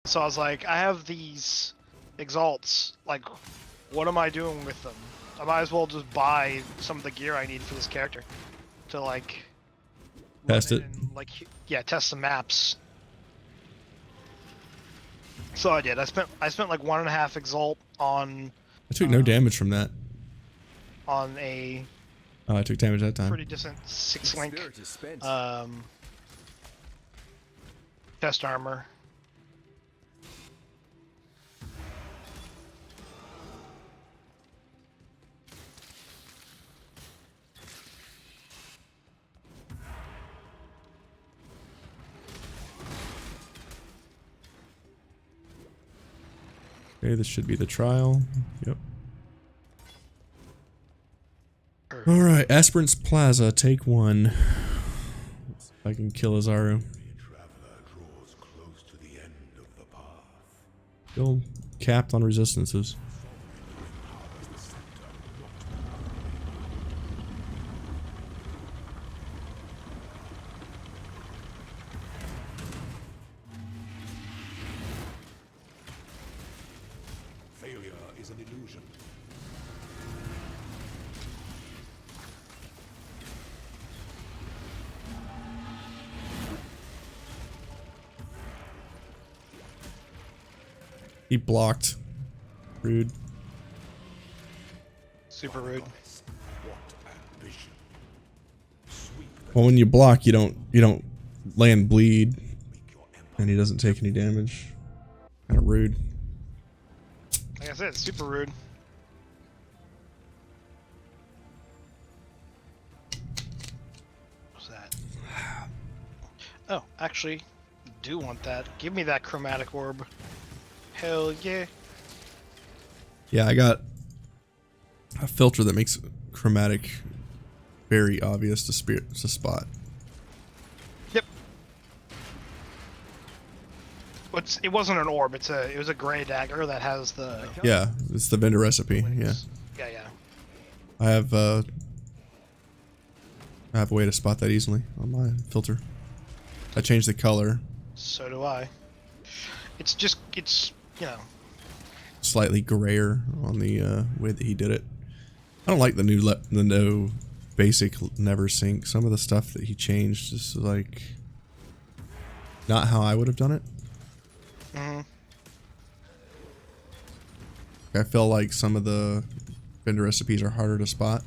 So I was like, I have these exalts. Like, what am I doing with them? I might as well just buy some of the gear I need for this character to like Test it. and, like, yeah, test some maps. So I did. I spent like 1.5 exalt on. I took no damage from that. On a. Oh, I took damage that time. Pretty decent 6-link. Chest armor. Okay, this should be the trial. Yep. Alright, Aspirant's Plaza, take 1. Let's see if I can kill Azaru. Still capped on resistances. Failure is an illusion. He blocked. Rude. Super rude. Well, when you block, you don't land bleed, and he doesn't take any damage. Kind of rude. Like I said, it's super rude. What's that? Oh, actually, do want that. Give me that chromatic orb. Hell yeah. Yeah, I got a filter that makes chromatic very obvious to spot. Yep. It wasn't an orb. It was a gray dagger that has the. Yeah, it's the vendor recipe. Yeah. Yeah. I have a way to spot that easily on my filter. I changed the color. So do I. It's you know. Slightly grayer on the way that he did it. I don't like the no basic never sync. Some of the stuff that he changed is like not how I would have done it. I feel like some of the vendor recipes are harder to spot.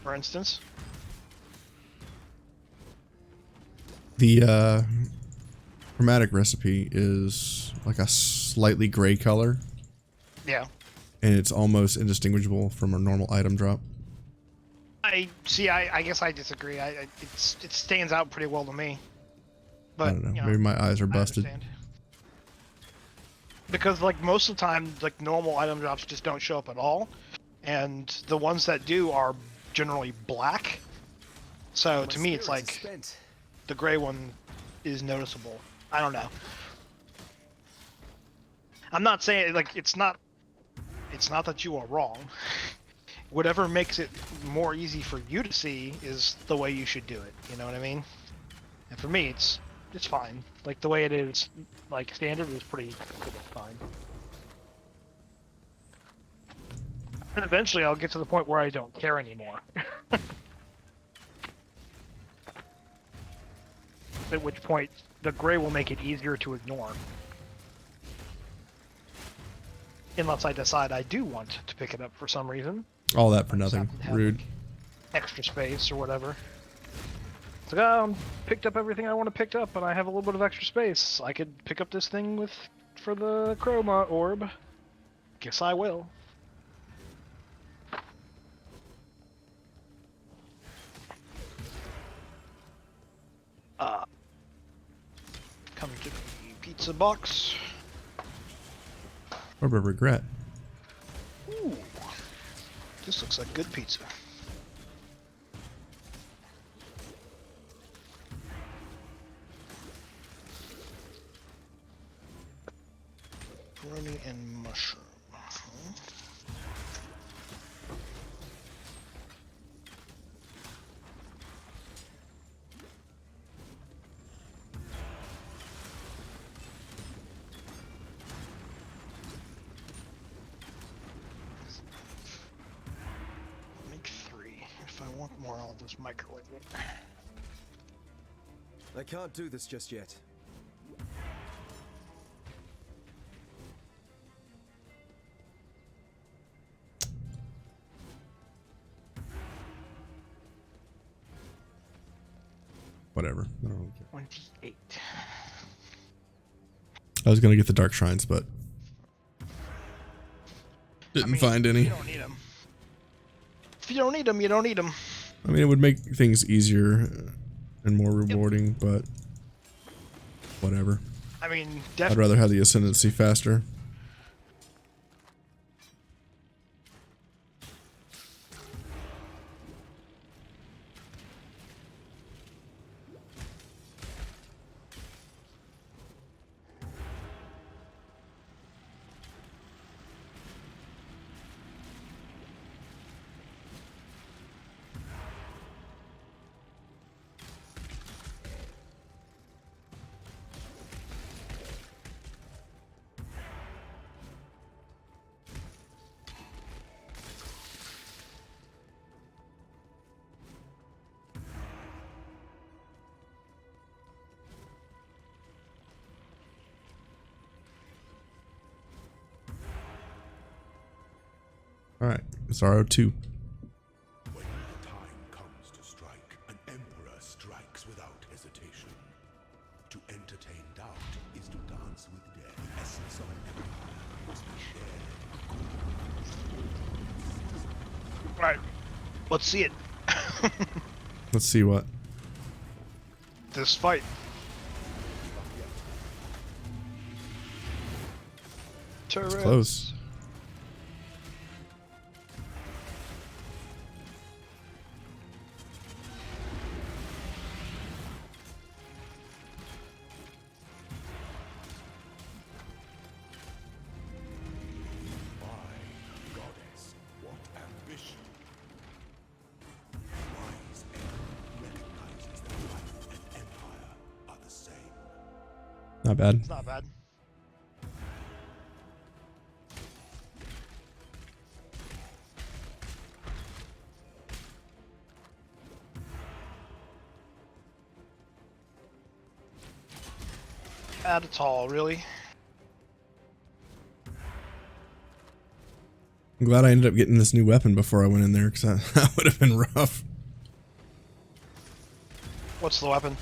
For instance. The chromatic recipe is like a slightly gray color. Yeah. And it's almost indistinguishable from a normal item drop. I guess I disagree. It stands out pretty well to me. But I don't know. You know, Maybe my eyes are busted. Because like most of the time, like normal item drops just don't show up at all, and the ones that do are generally black. So to me, it's like the gray one is noticeable. I don't know. I'm not saying like it's not that you are wrong. Whatever makes it more easy for you to see is the way you should do it. You know what I mean? And for me, it's fine. Like the way it is, like standard is pretty fine. And eventually, I'll get to the point where I don't care anymore. At which point, the gray will make it easier to ignore. Unless I decide I do want to pick it up for some reason. All that for nothing. Rude. Like, extra space or whatever. It's like, oh, I picked up everything I want to pick up, and I have a little bit of extra space. I could pick up this thing for the chroma orb. Guess I will. Coming to the pizza box. Orb of regret. Ooh, this looks like good pizza. Pepperoni and mushroom. If I want more, I'll just microwave it. I can't do this just yet. Whatever. I don't really care. 28. I was gonna get the Dark Shrines, but didn't find any. You don't need them. If you don't need them, you don't need them. I mean, it would make things easier and more rewarding, but whatever. I mean, I'd definitely. rather have the Ascendancy faster. Alright, it's RO2. When the time comes to strike, an emperor strikes without hesitation. To entertain doubt is to dance with death. The essence of an empire must be shared. Right. Let's see it. Let's see what. This fight. Turrets. Close. My goddess, what ambition! Wise end recognizes that life and empire are the same. Not bad. It's not bad. At all, really. I'm glad I ended up getting this new weapon before I went in there, because that would have been rough. What's the weapon?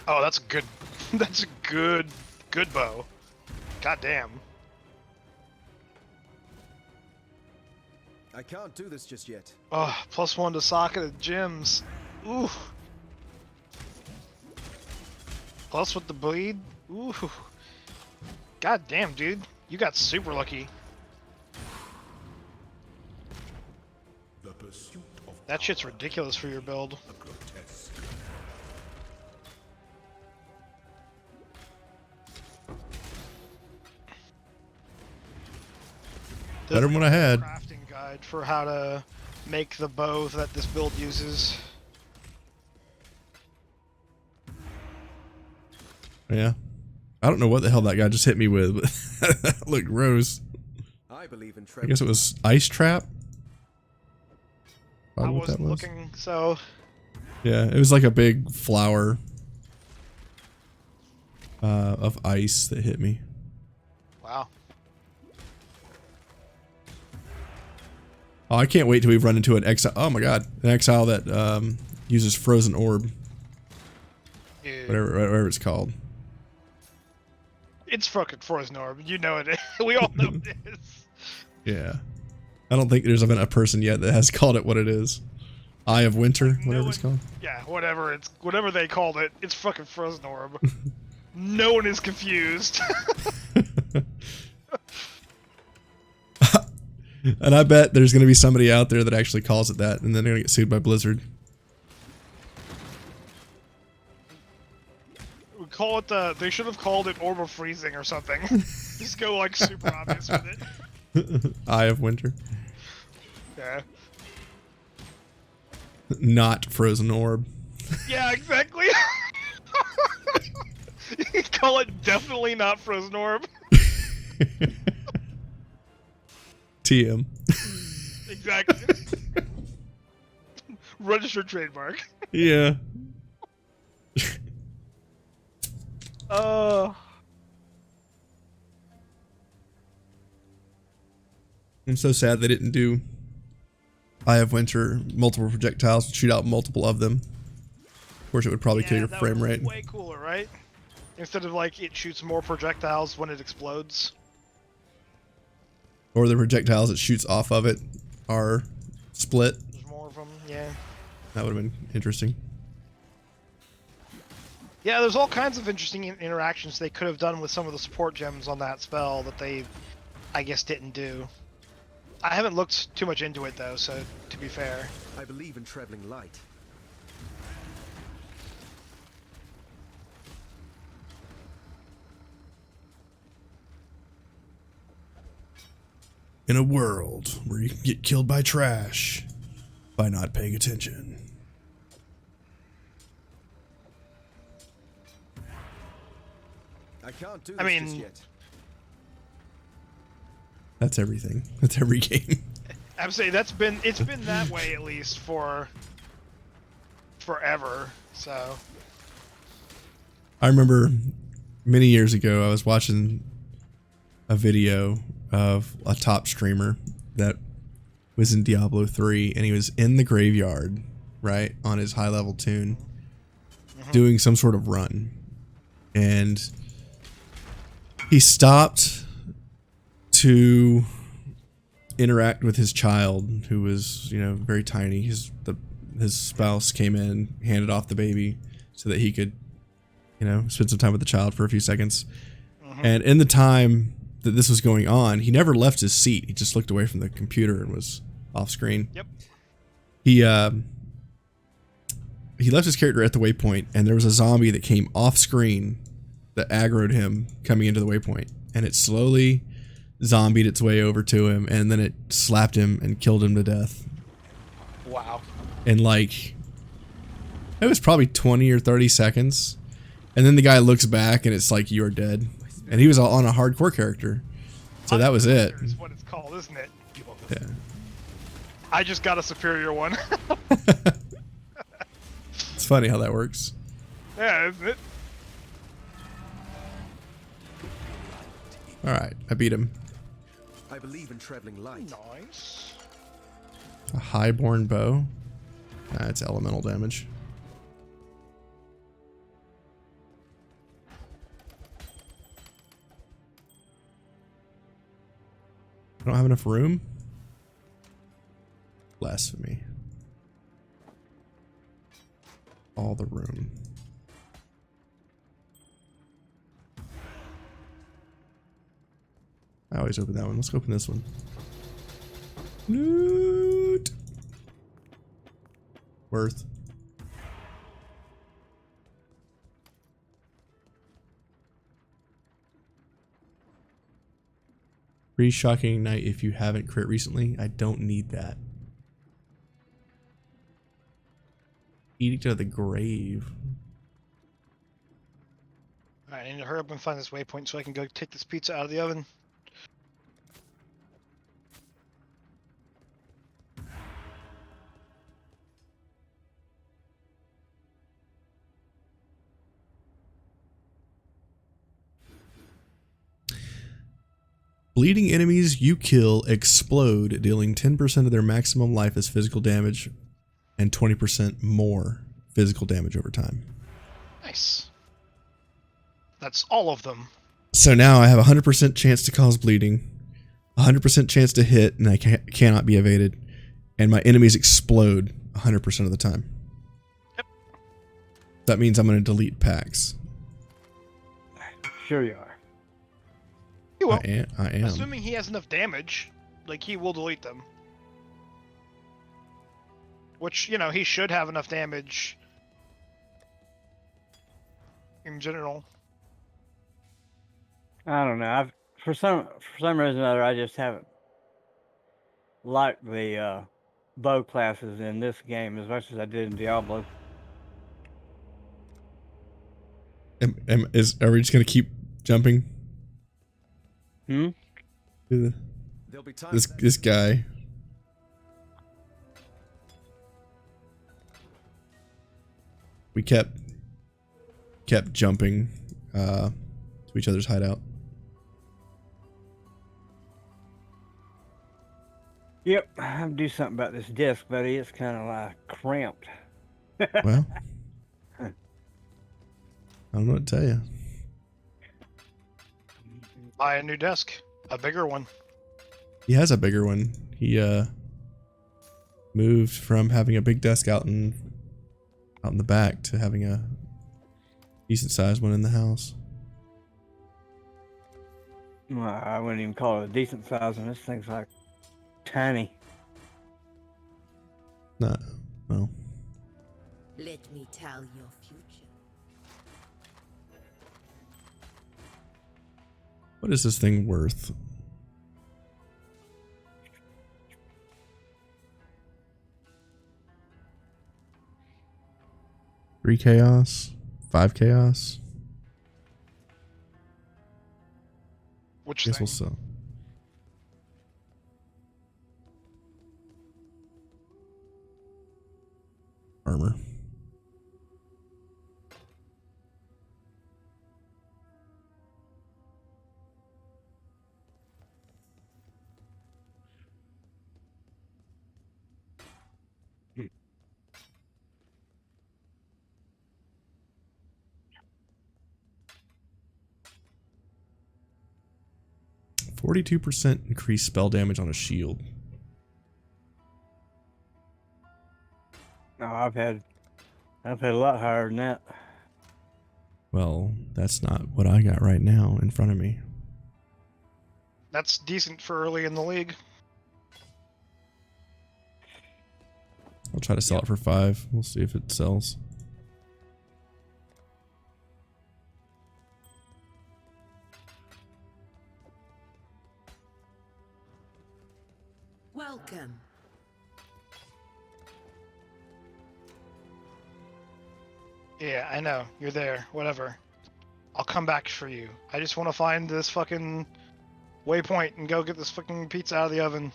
Oh, that's a good. That's a good bow. God damn. I can't do this just yet. Oh, +1 to socketed gems. Ooh. Plus with the bleed. Ooh. God damn, dude. You got super lucky. The pursuit of That shit's ridiculous for your build. a grotesque. There's Better than what I had. Crafting guide for how to make the bow that this build uses. Yeah. I don't know what the hell that guy just hit me with, but that looked gross. I believe in I guess it was Ice Trap? I Probably what wasn't that was. looking, so Yeah, it was like a big flower of ice that hit me. wow. Oh, I can't wait till we run into an Exile. Oh my god, an Exile that uses Frozen Orb, Dude. whatever it's called. It's fucking Frozen Orb. You know it is. We all know it is. Yeah, I don't think there's been a person yet that has called it what it is. Eye of Winter, whatever it's called. Yeah, whatever they called it, it's fucking Frozen Orb. No one is confused. And I bet there's gonna be somebody out there that actually calls it that, and then they're gonna get sued by Blizzard. We call it they should have called it Orb of Freezing or something. Just go like super obvious with it. Eye of Winter, Yeah. not Frozen Orb. Yeah, exactly. call it definitely not Frozen Orb. TM. Exactly. Registered trademark. Yeah. I'm so sad they didn't do Eye of Winter, multiple projectiles, shoot out multiple of them. Of course, it would probably kill your that frame would rate. be way cooler, right? Instead of like it shoots more projectiles when it explodes. Or the projectiles it shoots off of it are split. There's more of them, yeah. That would have been interesting. Yeah, there's all kinds of interesting interactions they could have done with some of the support gems on that spell that they, I guess, didn't do. I haven't looked too much into it though, so to be fair. I believe in traveling light. In a world where you can get killed by trash by not paying attention. I can't do this I mean, just yet. That's everything. That's every game. I'm saying it's been that way at least for forever. So I remember many years ago I was watching a video of a top streamer that was in Diablo 3 and he was in the graveyard, right, on his high level tune, doing some sort of run. And he stopped to interact with his child, who was, you know, very tiny. His spouse came in, handed off the baby so that he could, you know, spend some time with the child for a few seconds. And in the time that this was going on, he never left his seat. He just looked away from the computer and was off screen. Yep. He left his character at the waypoint, and there was a zombie that came off screen that aggroed him coming into the waypoint, and it slowly zombied its way over to him, and then it slapped him and killed him to death. Wow. And like, it was probably 20 or 30 seconds, and then the guy looks back and it's like, you're dead. And he was on a hardcore character, so that was it. Is what it's called, isn't it? Yeah. I just got a superior one. It's funny how that works. Yeah, isn't it? All right, I beat him. I believe in traveling light. Nice. A highborn bow. It's elemental damage. I don't have enough room. Blasphemy. All the room. I always open that one. Let's open this one. Loot. Worth. Free shocking night if you haven't crit recently. I don't need that. Edict of the Grave. Alright, I need to hurry up and find this waypoint so I can go take this pizza out of the oven. Bleeding enemies you kill explode, dealing 10% of their maximum life as physical damage and 20% more physical damage over time. Nice. That's all of them. So now I have a 100% chance to cause bleeding, 100% chance to hit, and I cannot be evaded, and my enemies explode 100% of the time. Yep. That means I'm going to delete packs. Sure you are. He will. I am. Assuming he has enough damage, like he will delete them. Which, you know, he should have enough damage in general. I don't know. For some reason or other, I just haven't liked the bow classes in this game as much as I did in Diablo. Are we just gonna keep jumping? Hmm? To There'll be time. this guy. We kept jumping to each other's hideout. Yep, I have to do something about this disc, buddy. It's kind of like cramped. Well, I don't know what to tell you. Buy a new desk, a bigger one. He has a bigger one. He moved from having a big desk out in the back to having a decent sized one in the house. Well, I wouldn't even call it a decent size, and this thing's like tiny. Not well. Let me tell your future. What is this thing worth? 3 chaos, 5 chaos. Which Guess thing? we'll sell. Armor. Hmm. 42% increased spell damage on a shield. No, I've had a lot higher than that. Well, that's not what I got right now in front of me. That's decent for early in the league. I'll try to sell it for 5. We'll see if it sells. Welcome. Yeah, I know. You're there. Whatever. I'll come back for you. I just want to find this fucking waypoint and go get this fucking pizza out of the oven.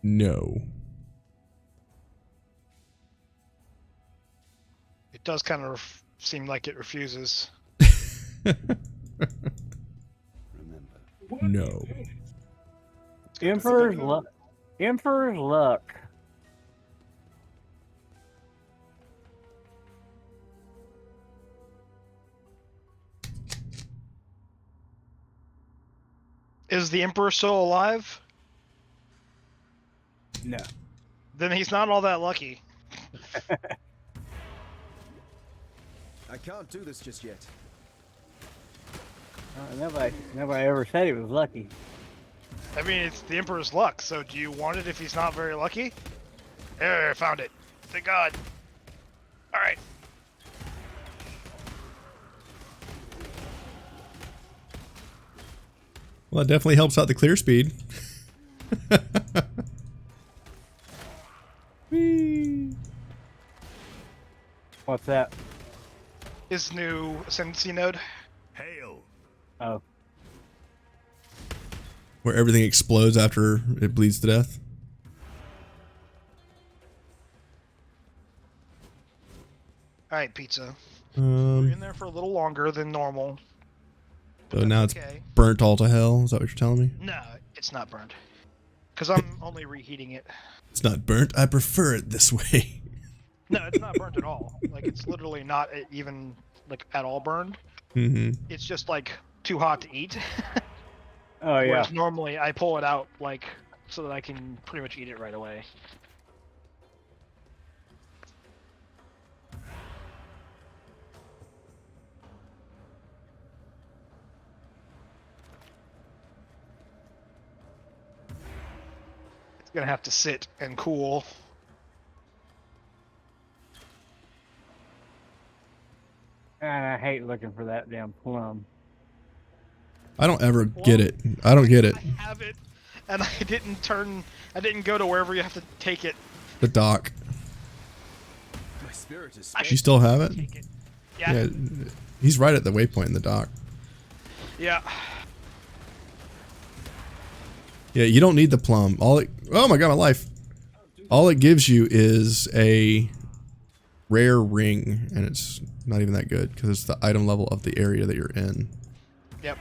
No. It does kind of seem like it refuses. No. Emperor's luck. Emperor's luck. Is the Emperor still alive? No. Then he's not all that lucky. I can't do this just yet. Nobody ever said he was lucky. I mean, it's the Emperor's luck, so do you want it if he's not very lucky? There, found it. Thank God. Alright. Well, it definitely helps out the clear speed. Whee! What's that? His new Ascendancy node. Hail! Oh. Where everything explodes after it bleeds to death. Alright, pizza. We're in Um, there for a little longer than normal. so now it's Okay. burnt all to hell. Is that what you're telling me? No, it's not burnt. Because I'm only reheating it. It's not burnt. I prefer it this way. No, it's not burnt at all. Like, it's literally not even, like, at all burned. Mm-hmm. It's just, like, too hot to eat. Oh yeah. Whereas normally I pull it out, like, so that I can pretty much eat it right away. It's gonna have to sit and cool. And I hate looking for that damn plum. I don't ever get it. I don't get it. I have it, and I didn't go to wherever you have to take it. The dock. My spirit is I You still have it? take it. Yeah. Yeah. He's right at the waypoint in the dock. Yeah. Yeah, you don't need the plum. Oh my god, my life. All it gives you is a rare ring, and it's not even that good because it's the item level of the area that you're in. Yep.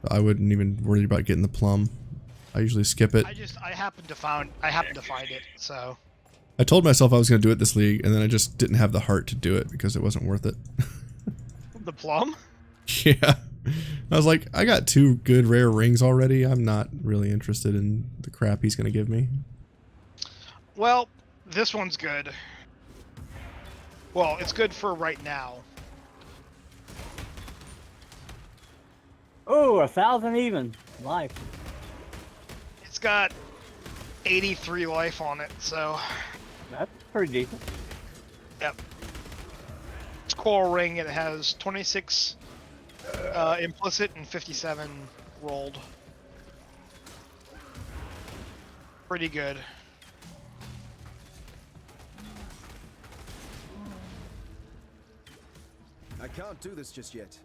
I wouldn't even worry about getting the plum. I usually skip it. I happened to find it, so. I told myself I was going to do it this league, and then I just didn't have the heart to do it because it wasn't worth it. The plum? Yeah. I was like, I got 2 good rare rings already. I'm not really interested in the crap he's going to give me. Well, this one's good. Well, it's good for right now. Oh, 1,000 even life. It's got 83 life on it, so. That's pretty decent. Yep. It's coral ring. It has 26 implicit and 57 rolled. Pretty good. I can't do this just yet.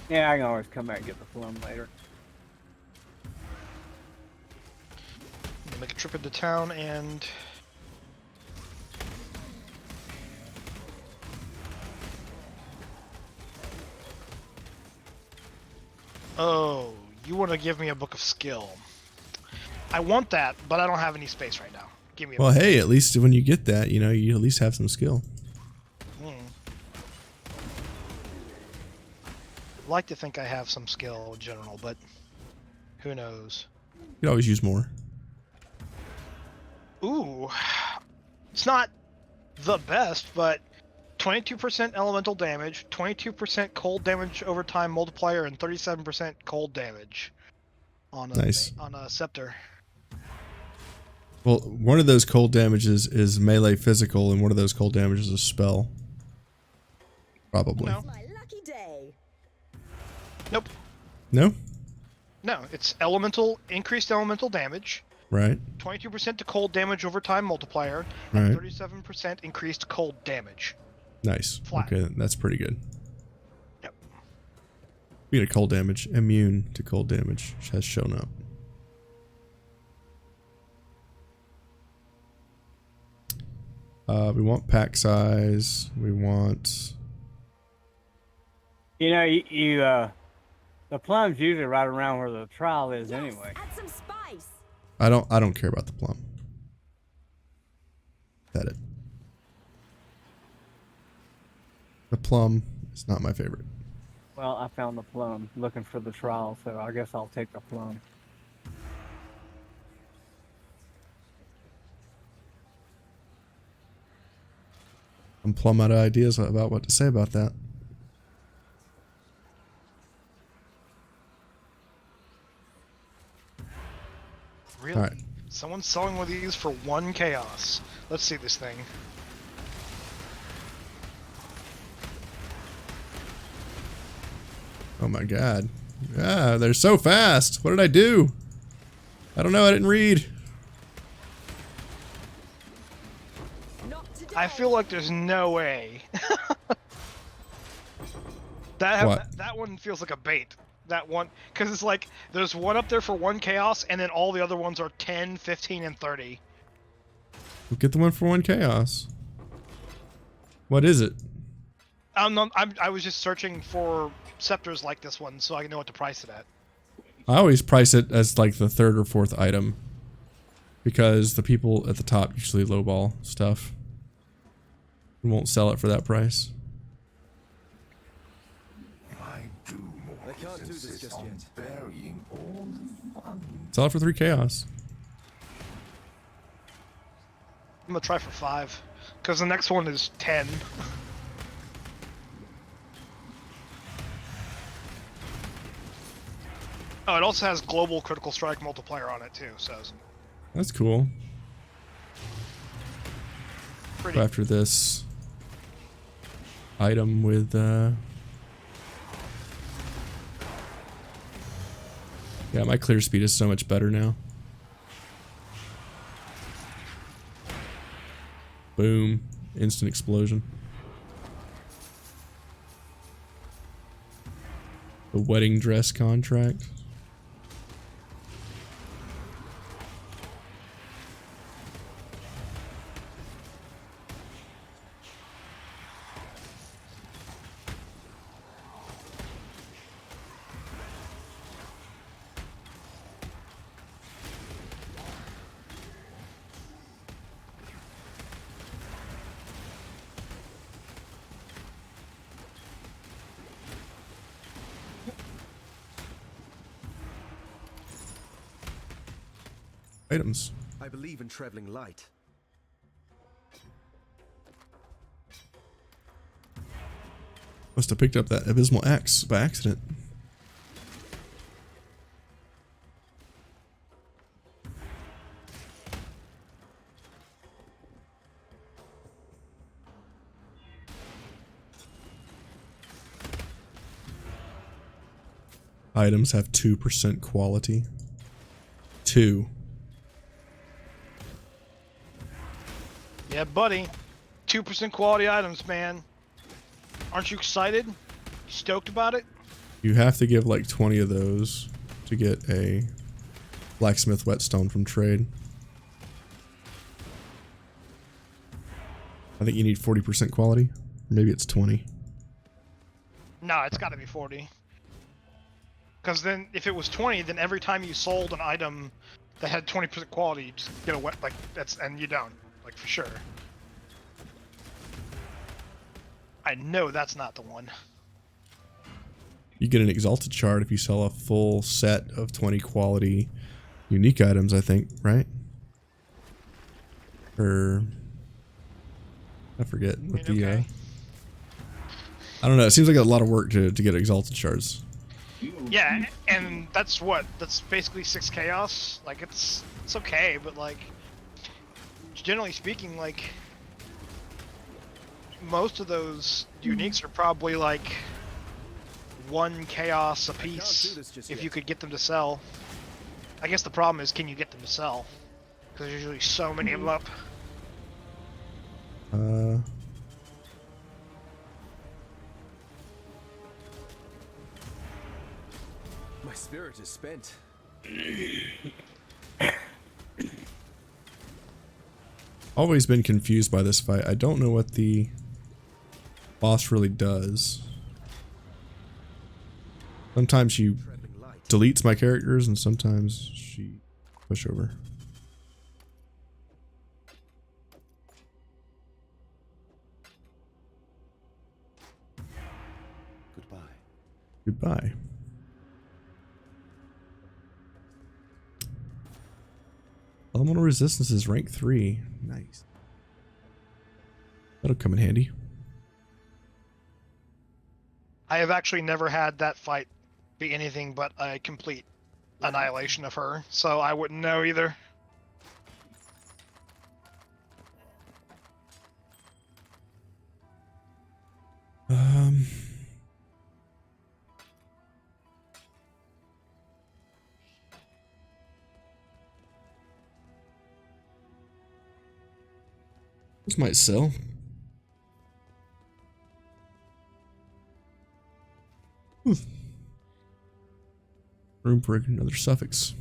Yeah, I can always come back and get the plum later. Make a trip into town and. Oh, you want to give me a book of skill? I want that, but I don't have any space right now. Give me a Well, book. hey, at least when you get that, you know, you at least have some skill. I'd like to think I have some skill in general, but who knows? You could always use more. Ooh, it's not the best, but 22% elemental damage, 22% cold damage over time multiplier, and 37% cold damage on a Nice. on a scepter. Well, one of those cold damages is melee physical, and one of those cold damages is a spell. Probably. No. My lucky day. Nope. No? No, it's elemental, increased elemental damage, Right. 22% to cold damage over time multiplier, Right. and 37% increased cold damage. Nice. Flat. Okay, that's pretty good. Yep. We get a cold damage. Immune to cold damage has shown up. We want pack size. We want... You know, the plum's usually right around where the trial is anyway. Add some spice. I don't care about the plum. That it. The plum is not my favorite. Well, I found the plum looking for the trial, so I guess I'll take the plum. I'm plumb out of ideas about what to say about that. Really? All right. Someone's selling one of these for 1 chaos. Let's see this thing. Oh my god. Ah, they're so fast. What did I do? I don't know. I didn't read. Not today. I feel like there's no way. That one feels like a bait. That one, because it's like there's one up there for 1 chaos, and then all the other ones are 10, 15, and 30. We'll get the one for 1 chaos. What is it? I was just searching for scepters like this one, so I know what to price it at. I always price it as like the 3rd or 4th item, because the people at the top usually lowball stuff and won't sell it for that price. I can't do this just yet. Sell it for 3 chaos. I'm gonna try for 5, because the next one is 10. Oh, it also has global critical strike multiplier on it too, so it's That's cool. pretty. Go after this item with yeah, my clear speed is so much better now. Boom. Instant explosion. The wedding dress contract. Items. I believe in traveling light. Must have picked up that abysmal axe by accident. Items have 2% quality. 2. Yeah, buddy. 2% quality items, man. Aren't you excited? Stoked about it? You have to give like 20 of those to get a blacksmith whetstone from trade. I think you need 40% quality. Maybe it's 20. No, it's got to be 40. Because then, if it was 20, then every time you sold an item that had 20% quality, you just get a wet, like, that's, and you don't. Like, for sure. I know that's not the one. You get an exalted shard if you sell a full set of 20 quality unique items, I think, right? Or I forget what the okay. I don't know, it seems like a lot of work to get exalted shards. Yeah, and that's what? That's basically 6 chaos. Like, it's okay, but like, generally speaking, like, most of those uniques are probably like 1 chaos a piece if you could get them to sell. I guess the problem is, can you get them to sell? Because there's usually so many of them up. My spirit is spent. Always been confused by this fight. I don't know what the boss really does. Sometimes she deletes my characters and sometimes she push over. Goodbye. Goodbye. Elemental resistance is rank 3. Nice. That'll come in handy. I have actually never had that fight be anything but a complete annihilation of her, so I wouldn't know either. This might sell. Room for another suffix.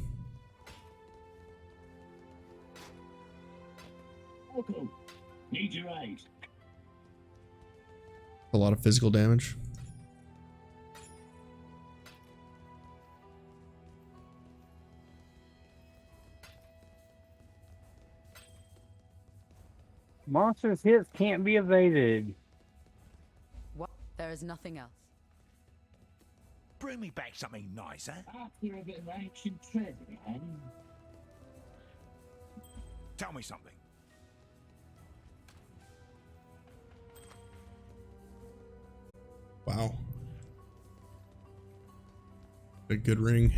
Welcome. Need your aid. A lot of physical damage. Monsters' hits can't be evaded. What? There is nothing else. Bring me back something nice, huh? After a bit of ancient treasure, eh? Tell me something. Wow. A good ring.